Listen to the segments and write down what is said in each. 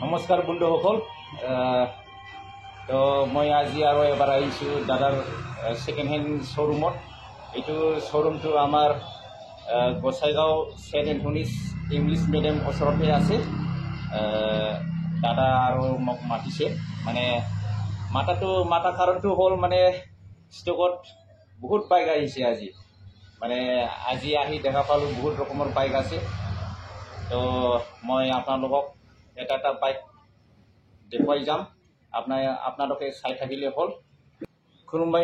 নমস্কাৰ বন্ধুসকল, তো মই আজি আৰু এবাৰ আহিছোঁ দাদাৰ ছেকেণ্ড হেণ্ড শ্ব'ৰুমত। এইটো শ্ব'ৰুমটো আমাৰ Gossaigaon Saint Anthony's English medium ওচৰতে আছে। দাদা আৰু মোক মাতিছে, মানে মাতা কাৰণটো হ'ল মানে ষ্টকত বহুত বাইক আহিছে আজি। মানে আজি আহি দেখা পালোঁ বহুত ৰকমৰ বাইক আছে। তো মই আপোনালোকক এটা বাইক দেখুৱাই যাম, আপোনালোকে চাই থাকিলে হ'ল। खुलुमबाय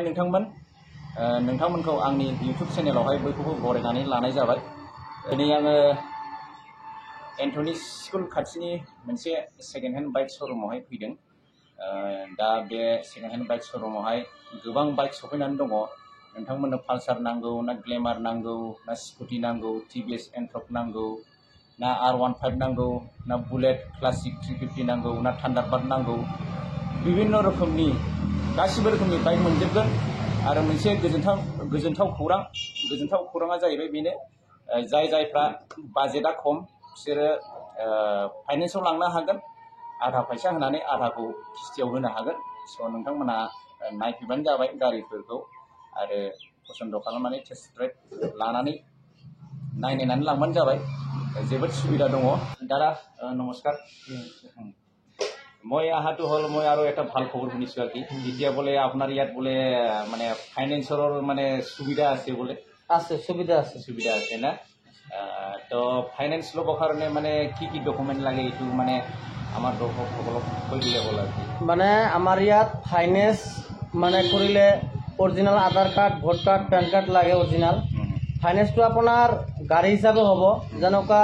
नोंथांमोनखौ आंनि इउटुब चेनेलावहाय बयखौबो बरायनानै लानाय जाबाय। दिनै आङो एन्थनी स्कुल खाथिनि मोनसे सेकेन्ड हेन्ड बाइक श'रुमावहाय फैदों। दा बे सेकेन्ड हेन्ड बाइक श'रुमावहाय गोबां बाइक सफैनानै दङ। नोंथांमोननो पालसार नांगौ ना ग्लेमार नांगौ ना स्कुटि नांगौ, टिभिएस एन्ट्रक नांगौ ना R15 नांगौ ना बुलेट क्लासिक 350 नांगौ ना थान्डारबार्ड नांगौ, विभिन्न रोखोमनि गासिबो रोखोमनि बाइक मोनजोबगोन। आरो मोनसे गोजोनथाव खौराङा जाहैबाय बेनो, जायफ्रा बाजेटआ खम बिसोरो फाइनेन्सआव लांनो हागोन। आधा फैसा होनानै आधाखौ किस्तियाव होनो हागोन। स' नोंथांमोना नायफैबानो जाबाय गारिफोरखौ, आरो पसन्द खालामनानै टेस्ट ड्राइभ लानानै नायनानै लांबानो जाबाय। जोबोद सुबिधा दङ। दादा নমস্কাৰ। মই অহাটো হ'ল, মই আৰু এটা ভাল খবৰ শুনিছোঁ আৰু কি, এতিয়া বোলে আপোনাৰ ইয়াত বোলে মানে ফাইনেন্সৰ মানে সুবিধা আছে বোলে। আছে, সুবিধা আছে না। তো ফাইনেন্স ল'বৰ কাৰণে মানে কি ডকুমেণ্ট লাগে এইটো মানে আমাৰ দৰ্শকসকলক কৈ দিলে হ'ল আৰু কি। মানে আমাৰ ইয়াত ফাইনেন্স মানে কৰিলে original Aadhaar card, vote card, PAN card লাগে অৰিজিনাল। ফাইনেন্সটো আপোনাৰ গাড়ী হিচাপে হ'ব, যেনেকুৱা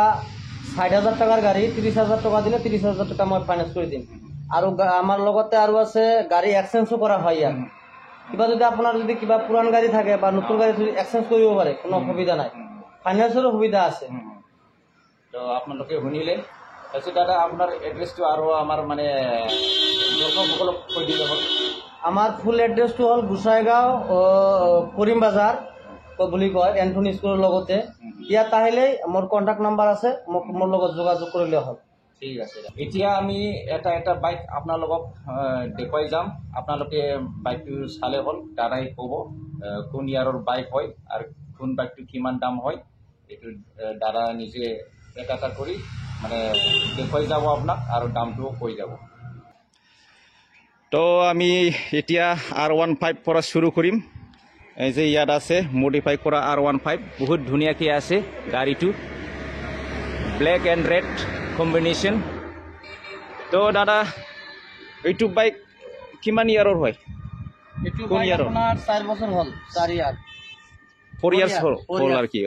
60,000 টকাৰ গাড়ী 30,000 টকা দিলে 30,000 টকা মই ফাইনেন্স কৰি দিম। আৰু আমাৰ লগতে আৰু আছে গাড়ী এক্সচেঞ্জো কৰা হয় ইয়াত। কিবা যদি আপোনাৰ যদি কিবা পুৰাণ গাড়ী থাকে বা নতুন গাড়ী যদি এক্সচেঞ্জ কৰিব পাৰে, কোনো অসুবিধা নাই, ফাইনেন্সৰো সুবিধা আছে। তো আপোনালোকে শুনিলে। তাৰপিছত দাদা আপোনাৰ এড্ৰেছটো আৰু আমাৰ মানে দৰ্শকসকলক কৈ দিলে হ'ল। আমাৰ ফুল এড্ৰেছটো হ'ল গোসাইগাঁও কৰিম বাজাৰ বুলি কয়, এন্থনী স্কুলৰ লগতে। ইয়াত আহিলেই মোৰ কণ্টেক্ট নাম্বাৰ আছে, মোৰ লগত যোগাযোগ কৰিলে হ'ল। ঠিক আছে। এতিয়া আমি এটা বাইক আপোনালোকক দেখুৱাই যাম। আপোনালোকে বাইকটো চালে হ'ল, দাদাই ক'ব কোন ইয়াৰৰ বাইক হয় আৰু কোন বাইকটো কিমান দাম হয়। এইটো দাদা নিজে এটা কৰি মানে দেখুৱাই যাব আপোনাক, আৰু দামটোও কৈ যাব। তো আমি এতিয়া R15 পৰা শুৰু কৰিম। এই যে ইয়াত আছে মডিফাই কৰা R15, বহুত ধুনীয়াকৈ আছে গাড়ীটো, ব্লেক এণ্ড ৰেড কম্বিনেশ্যন। তো দাদা এইটো বাইক কিমান ইয়াৰৰ হয়? এইটো বাইক আপোনাৰ 4 বছৰ হ'ল, 4 ইয়াৰ 4 ইয়াৰ্ছ হ'ল আৰু কি।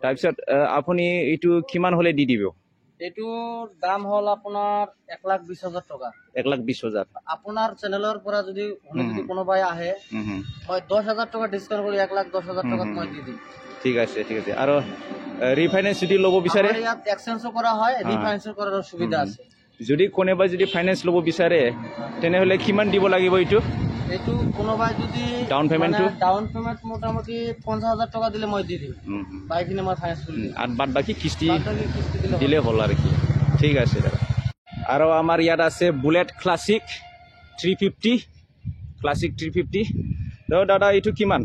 তাৰপিছত আপুনি এইটো কিমান হ'লে দি দিব? এইটোৰ দাম হ'ল আপোনাৰ 1,20,000 টকা। 1,20,000। আপোনাৰ চেনেলৰ পৰা যদি কোনোবাই আহে, মই 10,000 টকা ডিছকাউণ্ট কৰি 1,10,000 টকাত মই দি দিম। ঠিক আছে। আৰু ৰিফাইনেন্স যদি ল'ব বিচাৰে? ইয়াত এক্সচেঞ্জো কৰা হয়, ৰিফাইনেন্সো কৰাৰ সুবিধা আছে। যদি কোনোবাই যদি ফাইনেন্স ল'ব বিচাৰে তেনেহ'লে কিমান দিব লাগিব? এইটো কোনোবাই যদি ডাউন পেমেণ্ট মোটামুটি 50,000 টকা দিলে মই দি দিম। বাইকখিনি মই ফাইনেন্স কৰি দিম, আৰু বাদ বাকী কিস্তি দিলে হ'ল আৰু কি। ঠিক আছে দাদা। আৰু আমাৰ ইয়াত আছে বুলেট ক্লাছিক 350। তো দাদা এইটো কিমান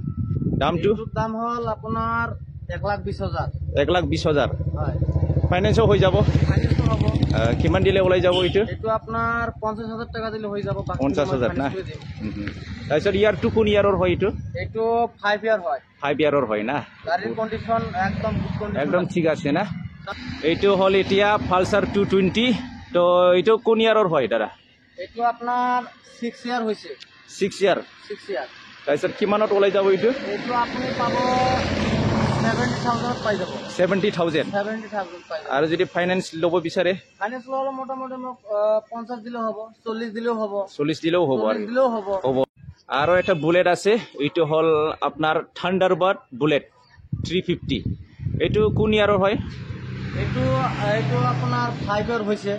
দামটো? দাম হ'ল আপোনাৰ 1,20,000। 1,20,000 হয়, ফাইনেন্সো হৈ যাব? ফাইনেন্সো হ'ব। কিমান দিলে ওলাই যাব এইটো? এইটো আপোনাৰ 50,000 টকা দিলে হৈ যাব। 50,000 না। তাৰপিছত ইয়াৰটো কোন ইয়াৰৰ হয় এইটো? এইটো 5 ইয়াৰ হয়। 5 ইয়াৰৰ হয় না। গাড়ীৰ কণ্ডিশ্যন একদম ঠিক আছে না। এইটো হ'ল এতিয়া পালচাৰ 220। তো এইটো কোন ইয়াৰৰ হয় দাদা? এইটো আপোনাৰ 6 ইয়াৰ হৈছে। 6 ইয়াৰ। তাৰপিছত কিমানত ওলাই যাব এইটো? এইটো আপুনি পাব 70,000 পাই যাব। 70,000। আৰু যদি ফাইনেন্স ল'ব বিচাৰে? ফাইনেন্স ল'লে মোটামুটি মোক 50 দিলেও হ'ব, 40 দিলেও হ'ব। 40 দিলেও হ'ব হ'ব। আৰু এটা বুলেট আছে, এইটো হ'ল আপোনাৰ থান্ডাৰবাৰ্ড বুলেট 350। এইটো কোন ইয়াৰৰ হয়? এইটো আপোনাৰ 5 ইয়াৰ হৈছে।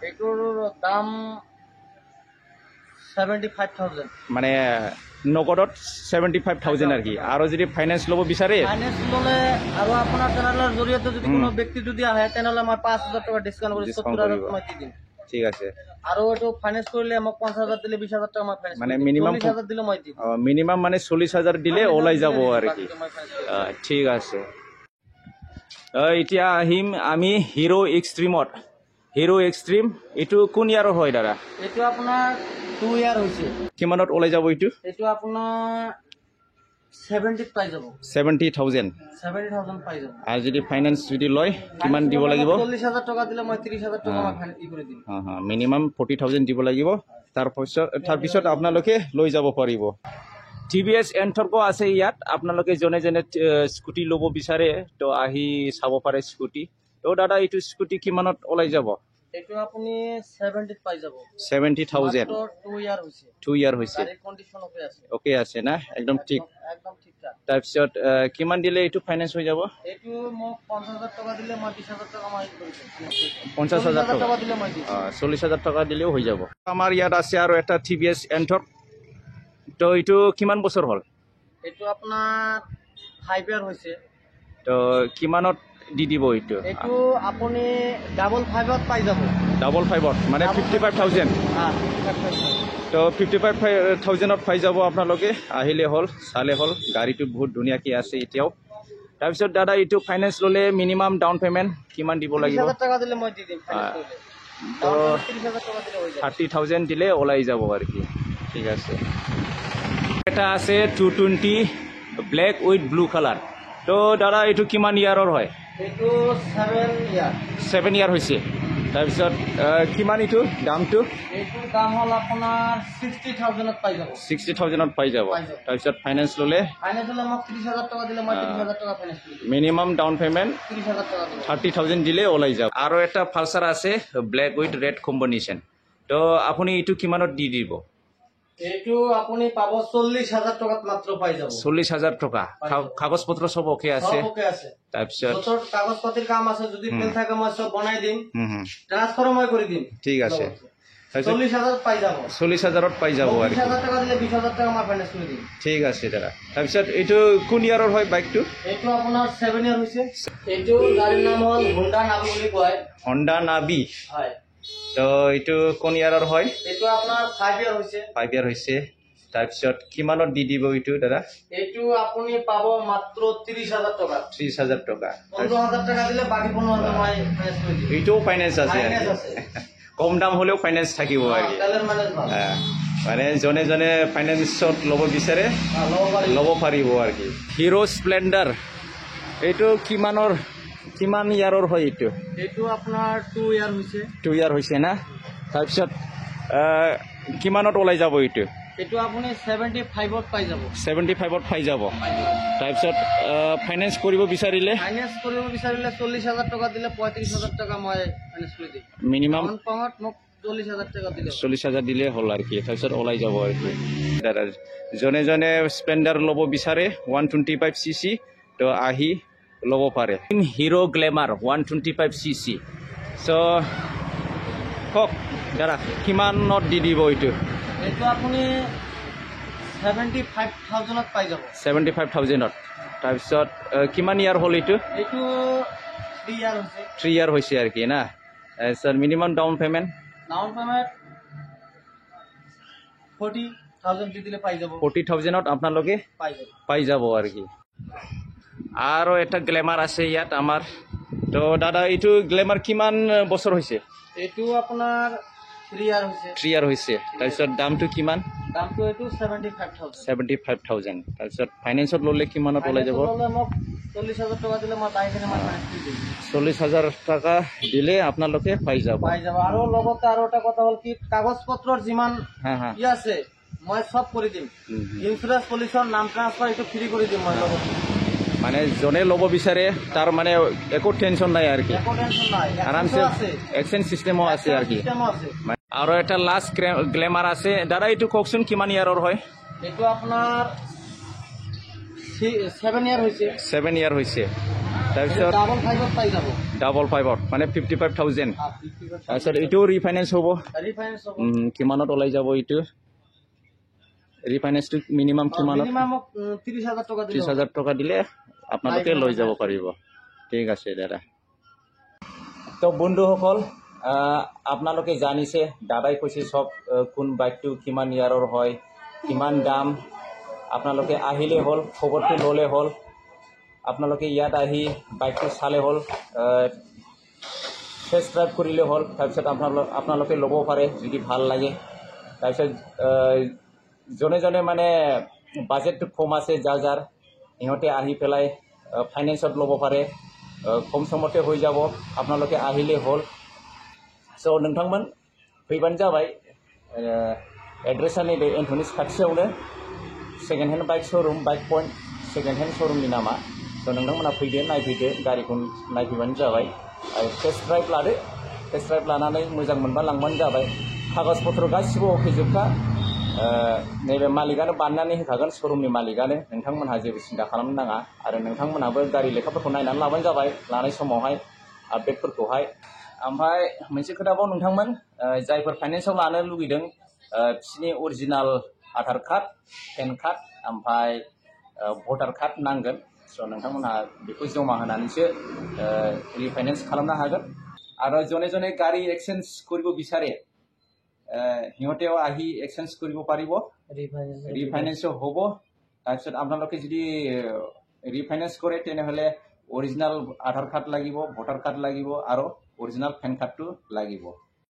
এইটোৰ দাম 75,000। মানে নগদত 75,000 আৰু কি। আৰু যদি ফাইনেন্স ল'ব বিচাৰে? ফাইনেন্স ল'লে আৰু আপোনাৰ চেনেলৰ জৰিয়তে যদি কোনো ব্যক্তি যদি আহে তেনেহ'লে মই 5,000 টকা ডিছকাউণ্ট কৰি 70,000 মই দি দিম। ঠিক আছে আৰু এইটো ফাইনেন্স কৰিলে মোক 50,000 দিলে 20,000 টকা মই ফাইনেন্স মানে মিনিমাম 40,000 দিলে মই দিম মিনিমাম মানে 40,000 দিলে ওলাই যাব আর কি ঠিক আছে এতিয়া আহিম আমি হিৰো এক্সট্ৰিমত হিৰো এক্সট্ৰিম এইটো কোন ইয়াৰৰ হয় দাদা এইটো আপোনাৰ 2 ইয়াৰ হৈছে কিমানত ওলাই যাব এইটো এইটো আপোনাৰ 70 পাই যাব 70,000 70,000 পাই যাব আর যদি ফাইনান্স যদি লয় কিমান দিব লাগিব 40,000 টকা দিলে মই 30,000 টকা মই ফাইনেন্স কৰি দিম মিনিমাম 40,000 দিব লাগিব তাৰপিছত আপোনালোকে লৈ যাব পাৰিব টিভিএছ এন্টৰ্ক আছে ইয়াত আপোনালোকে জনে জনে স্কুটি ল'ব বিচাৰে তো আহি চাব পাৰে স্কুটি তো দাদা এইটো স্কুটি কিমানত ওলাই যাব এইটো আপুনি 70 পাই যাব 70,000 2 ইয়াৰ হৈছে 2 ইয়াৰ হৈছে গাড়ীৰ কন্ডিশন ওকে আছে না একদম ঠিক ঠাক তাৰপিছত কিমান দিলে এইটো ফাইনেন্স হৈ যাব এইটো মোক 50,000 টকা দিলে মই 20,000 টকা মই কৰি দিম 50,000 টকা দিলে মই দিম 40,000 টকা দিলেও হৈ যাব আমাৰ ইয়াত আছে আৰু এটা টিভিএছ এন্টৰ্ক তো এইটো কিমান বছৰ হ'ল এইটো আপোনাৰ 5 ইয়াৰ হৈছে তো কিমানত দি দিব এইটো এইটো আপুনি ডাবল 5ত পাই যাব ডাবল 5ত মানে 55,000 তো 55,000ত পাই যাব আপোনালোকে আহিলে হ'ল চালে হ'ল গাড়ীটো বহুত ধুনীয়াকৈ আছে এতিয়াও তাৰপিছত দাদা এইটো ফাইনেন্স ল'লে মিনিমাম ডাউন পেমেণ্ট কিমান দিব লাগিব 30,000 টকা দিলে মই দি দিম তো 30,000 টকা দিলে হৈ যাব 30,000 দিলে ওলাই যাব আর কি ঠিক আছে এটা আছে 220 ব্ল্যাক উইথ ব্লু কালার তো দাদা এইটো কিমান ইয়াৰৰ হয় এইটো 7 ইয়াৰ 7 ইয়াৰ হৈছে তাৰপিছত কিমান এইটো দামটো এইটোৰ দাম হ'ল আপোনাৰ 60,000ত পাই যাব 60,000ত পাই যাব তাৰপিছত ফাইনেন্স ল'লে ফাইনেন্স হ'লে মোক 30,000 টকা দিলে মই 30,000 টকা ফাইনেন্স কৰি দিম মিনিমাম ডাউন পেমেণ্ট 30,000 টকা দিলে 30,000 দিলে ওলাই যাব আৰু এটা পালচাৰ আছে ব্ল্যাক উইথ ৰেড কম্বিনেশ্যন তো আপুনি এইটো কিমানত দি দিব এইটো আপুনি পাব 40,000 টকাত মাত্ৰ পাই যাব 40,000 টকা কাগজ পত্ৰ সব ওকে আছে ওকে আছে তাৰপিছত যত কাগজ পাতিৰ কাম আছে যদি ফেল থাকে মই সব বনাই দিম ট্ৰান্সফাৰ মই কৰি দিম ঠিক আছে 40,000 পাই যাব 40,000ত পাই যাব আর 20,000 টাকা দিলে 20,000 টাকা মই ফাইনেন্স কৰি দিম ঠিক আছে দাদা তাৰপিছত এইটো কোন ইয়াৰৰ হয় বাইকটো এইটো আপোনাৰ 7 ইয়াৰ হৈছে এইটো গাড়ীৰ নাম হ'ল হোণ্ডা নাভি বুলি কয় হন্ডা নাভি হয় তো এইটো কোন ইয়াৰৰ হয় এইটো আপোনাৰ 5 ইয়াৰ হৈছে 5 ইয়াৰ হৈছে তাৰপিছত কিমানত দি দিব এইটো দাদা এইটো আপুনি পাব মাত্ৰ 30,000 টকা 30,000 টকা 15,000 টাকা দিলে বাকি 15,000 মই ফাইনেন্স কৰি দিম এইটোও ফাইনেন্স আছে কম দাম হলেও ফাইনেন্স থাকিব আর কি তেলের মাইলেজ ভালো মানে জনে জনে ফাইনেন্সত ল'ব বিচাৰে ল'ব পাৰিব আৰ কি হিৰো স্প্লেন্ডাৰ এইটো কিমান ইয়াৰৰ হয় এইটো এইটো আপোনাৰ 2 ইয়াৰ হৈছে 2 ইয়াৰ হৈছে না তাৰপিছত কিমানত ওলাই যাব এইটো এইটো আপুনি 75ত পাই যাব 75ত পাই যাব তাৰপিছত ফাইনেন্স কৰিব বিচাৰিলে 40,000 টকা দিলে 35,000 টকা মই ফাইনেন্স কৰি দিম মিনিমাম পাওয়াত মোক 40,000 টাকা দিলে 40,000 দিলে হ'ল আর কি তাৰপিছত ওলাই যাব আৰ কি দাদা জনে জনে স্প্লেন্ডাৰ ল'ব বিচাৰে 125 cc তো আহি ল'ব পাৰে হিৰো গ্লেমাৰ 125 cc সো কওক দাদা কিমানত দি দিব এইটো এইটো আপুনি 75,000ত পাই যাব 75,000ত তাৰপিছত কিমান ইয়াৰ হ'ল এইটো এইটো 3 ইয়াৰ হৈছে 3 ইয়াৰ হৈছে আর কি না স্যার মিনিমাম ডাউন পেমেন্ট 40,000 দি দিলে পাই যাব 40,000ত আপোনালোকে পাই যাব আর কি আৰু এটা গ্লেমাৰ আছে ইয়াত আমাৰ তো দাদা এইটো গ্লেমাৰ কিমান বছৰ হৈছে এইটো আপোনাৰ 3 ইয়াৰ হৈছে 3 ইয়াৰ হৈছে তাৰপিছত দামটো কিমান দামটো এইটো 75,000 তাৰপিছত ফাইনেন্সত ল'লে কিমানত ওলাই যাব 40,000 টকা দিলে মই বাইকনে মই ফাইনেন্স কৰি দিম 40,000 টাকা দিলে আপোনালোকে পাই যাব আৰু লগতে আৰু এটা কথা হ'ল কি কাগজ পত্ৰৰ যিমান ই আছে মই সব কৰি দিম ইন্স্যুৰেন্স পলিচৰ নাম ট্ৰান্সফাৰ এইটো ফ্ৰী কৰি দিম মই লগতে মানে জনে ল'ব বিচাৰে তাৰ মানে একো টেনশন নাই আৰ কি আৰামসে এক্সচেঞ্জ সিস্টেমও আছে আৰ কি আৰু এটা লাস্ট গ্লেমাৰ আছে দাদা এইটো কওকচোন কিমান ইয়াৰৰ হয় এইটো আপোনাৰ 7 ইয়াৰ হৈছে 7 ইয়াৰ হৈছে তাৰপিছত ডাবল 5ত মানে 55,000 তাৰপিছত এইটো ৰিফাইনেন্স হ'ব কিমানত ওলাই যাব এইটো ৰিফাইনেন্সটো মিনিমাম কিমানত 30,000 টকা দিলে আপোনালোকে লৈ যাব পাৰিব ঠিক আছে দাদা তো বন্ধুসকল আপোনালোকে জানিছে, দাদাই কৈছে চব কোন বাইকটো কিমান ইয়াৰৰ হয়, কিমান দাম। আপোনালোকে আহিলে হ'ল, খবৰটো ল'লে হ'ল। আপোনালোকে ইয়াত আহি বাইকটো চালে হ'ল, টেষ্ট ড্ৰাইভ কৰিলে হ'ল। তাৰপিছত আপোনালোকে ল'ব পাৰে যদি ভাল লাগে। তাৰপিছত জনে জনে মানে বাজেটটো কম আছে, যাৰ সিহঁতে আহি পেলাই ফাইনেন্সত ল'ব পাৰে, কম সময়তে হৈ যাব। আপোনালোকে আহিলে হ'ল। स' नोंथांमोन फैबानो जाबाय। एड्रेसा नैबे एन्थनिस खाथियावनो second hand bike showroom, bike point second hand श'रुमनि नामा। स' नोंथांमोना फैदो, नायफैदो, गारिखौ नायफैबानो जाबाय आरो टेस्ट ड्राइभ लादो। टेस्ट ड्राइभ लानानै मोजां मोनबा लांबानो जाबाय। कागज पत्र गासिबो अकेजोबखा। नैबे मालिकआनो बानायनानै होखागोन, श'रुमनि मालिकआनो। नोंथांमोनहा जेबो सिन्था खालामनो नाङा आरो नोंथांमोनहाबो गारि लेखाफोरखौ नायनानै लाबानो जाबाय लानाय समावहाय, आपडेटफोरखौहाय। ओमफ्राय मोनसे खोथाबाव नोंथांमोन, जायफोर फाइनेन्सआव लानो लुगैदों, बिसोरनि original Aadhaar card, PAN card, ओमफ्राय भटार कार्ड नांगोन। स' नोंथांमोनहा बेखौ जमा होनानैसो रिफाइनेन्स खालामनो हागोन। আৰু জনে জনে গাড়ী এক্সচেঞ্জ কৰিব বিচাৰে, সিহঁতেও আহি এক্সচেঞ্জ কৰিব পাৰিব, ৰিফাইনেন্সও হ'ব। তাৰপিছত আপোনালোকে যদি ৰিফাইনেন্স কৰে তেনেহ'লে অৰিজিনাল আধাৰ কাৰ্ড লাগিব, ভোটাৰ কাৰ্ড লাগিব আৰু অৰিজিনাল পেন কাৰ্ডটো লাগিব।